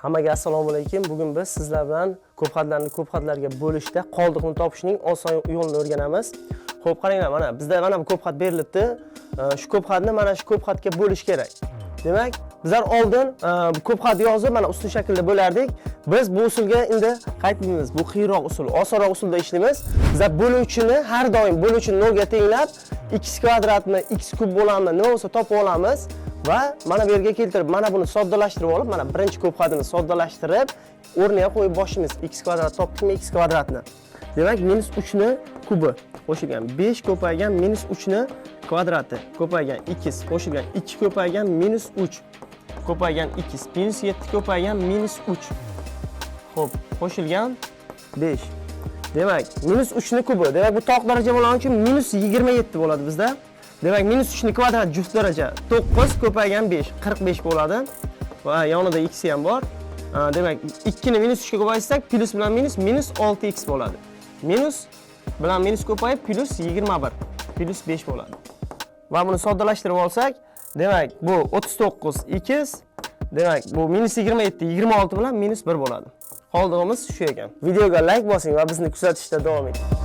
Hammaga assalomu alaykum. Bugun biz sizlar bilan ko'p xatlarni ko'p xatlarga bo'lishda qoldiqni topishning oson yo'lini o'rganamiz. Xo'p, qaranglar, mana bizda mana bu ko'p xat berilibdi. Shu ko'p xatni mana shu ko'p xatga bo'lish kerak. Demak, bizlar oldin bu ko'p xat yozib, mana ustun shaklda bo'lardik. Biz bu usulga endi qaytmaymiz. Bu qiyinroq usul, osonroq usulda ishlaymiz. Bizlar bo'luvchini har doim bo'luvchini 0 ga tenglab, x kvadratni x kub bo'lami nima bo'lsa topib olamiz. Va mana bu yerga keltirib, mana buni soddalashtirib olib, mana birinchi ko'p xatini soddalashtirib, o'rniga qo'yib boshlaymiz. X kvadrat topdikmi x kvadratni. Demak, -3 ni kubi qo'shilgan 5 ko'paygan -3 ni kvadrati ko'paygan x qo'shilgan 2 ko'paygan -3 ko'paygan x -7 ko'paygan -3. Xo'p, qo'shilgan 5. Demak, -3 ni kubi. Demak, bu toq daraja bo'lgani uchun -27 bo'ladi bizda. Demak, -3 ni kvadrat juft daraja 9 ko'paygan 5, 45 bo'ladi. Va yonida x ham bor. Demak, 2 ni -3 ga ko'paytirsak, plus bilan minus -6x bo'ladi. Minus bilan minus ko'payib +21, +5 bo'ladi. Va buni soddalashtirib olsak, demak, bu 39x, demak, bu -27, 26 bilan -1 bo'ladi. Qoldig'imiz shu ekan. Videoga like bosing va bizni kuzatishda davom eting.